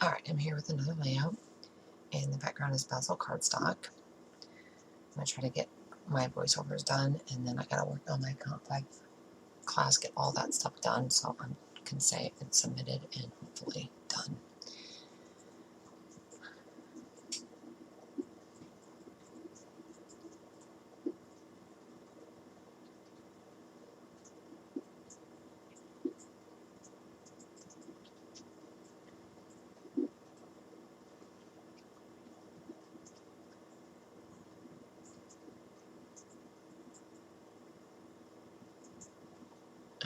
Alright, I'm here with another layout, and the background is bezel cardstock. I'm going to try to get my voiceovers done, and then I got to work on my Comp 5 class, get all that stuff done so I can say it's submitted and hopefully done.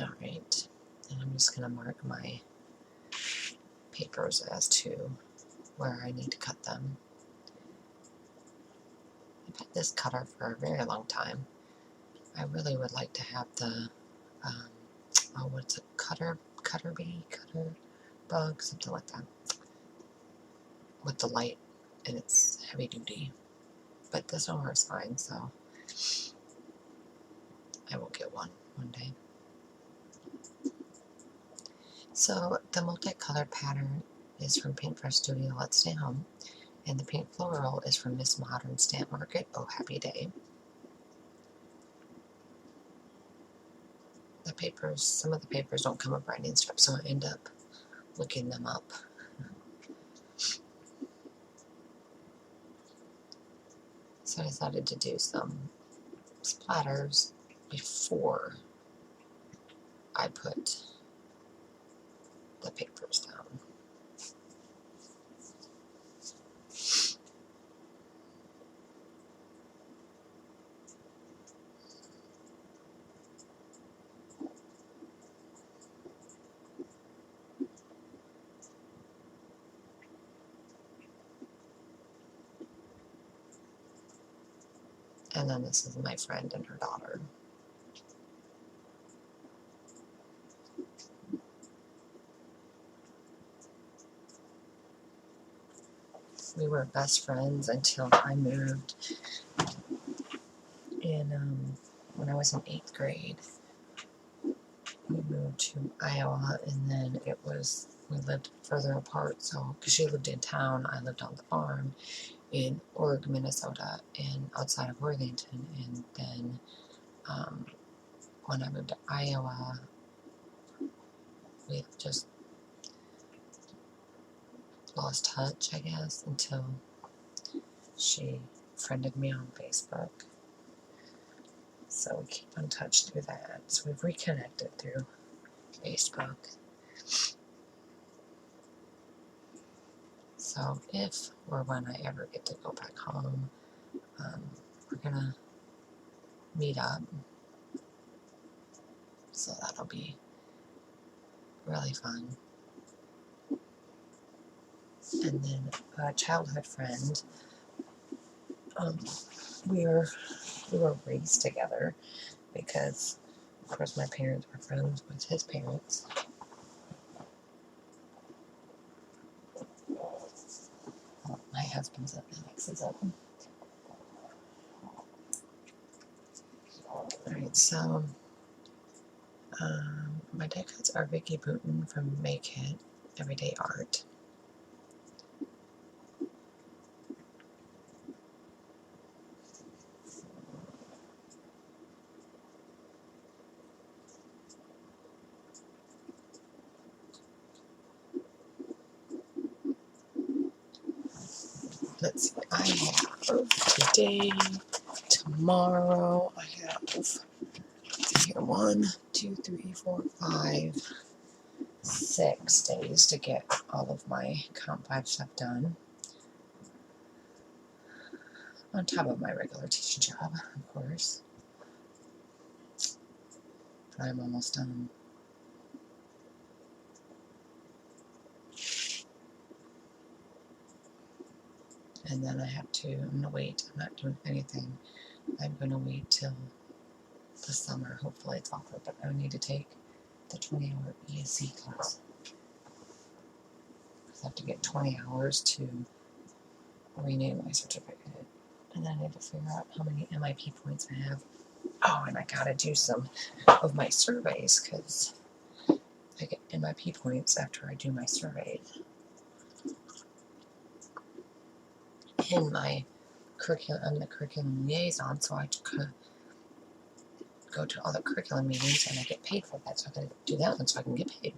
Alright, and I'm just going to mark my papers as to where I need to cut them. I've had this cutter for a very long time. I really would like to have the, what's it, cutter bug, something like that, with the light, and it's heavy duty. But this one works fine, so I will get one day. So the multicolored pattern is from Paintbrush Studio Let's Stay Home, and the pink floral is from Miss Modern Stamp Market Oh Happy Day. The papers, some of the papers don't come with binding strips, so I end up looking them up. So I decided to do some splatters before I put the papers down. And then this is my friend and her daughter. We were best friends until I moved in, when I was in 8th grade. We moved to Iowa, and then we lived further apart, so, because she lived in town, I lived on the farm in Oregon, Minnesota, and outside of Worthington, and then when I moved to Iowa, we just lost touch, I guess, until she friended me on Facebook. So we keep in touch through that. So we've reconnected through Facebook. So if or when I ever get to go back home, we're gonna meet up. So that'll be really fun. And then a childhood friend, we were raised together because, of course, my parents were friends with his parents. Oh, my husband's up, Alex is up. Alright, so my die cuts are Vicky Booten from Make It Everyday Art. Let's see, I have today, tomorrow, I have, let's see here, 1, 2, 3, 4, 5, 6 days to get all of my Comp 5 stuff done. On top of my regular teaching job, of course. But I'm almost done. And then I have to, I'm going to wait, I'm not doing anything. I'm going to wait till the summer, hopefully it's offered, but I need to take the 20-hour ESC class. I have to get 20 hours to renew my certificate. And then I need to figure out how many MIP points I have. Oh, and I gotta do some of my surveys, because I get MIP points after I do my surveys. in my curriculum. I'm the curriculum liaison, so I could go to all the curriculum meetings and I get paid for that. So I gotta do that one so I can get paid.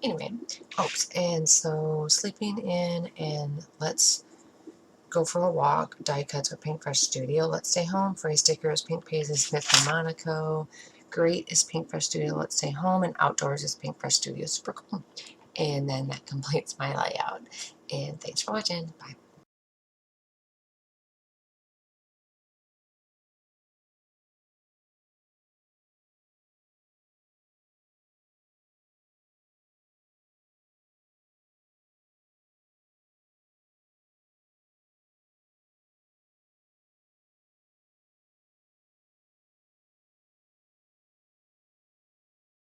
Anyway, and so sleeping in and let's go for a walk. Die cuts or Paintbrush Studio. Let's stay home. Phrase stickers. Pink Paisley Smith and Monaco. Great is Paintbrush Studio. Let's stay home. And outdoors is Paintbrush Studio. Super cool. And then that completes my layout. And thanks for watching. Bye.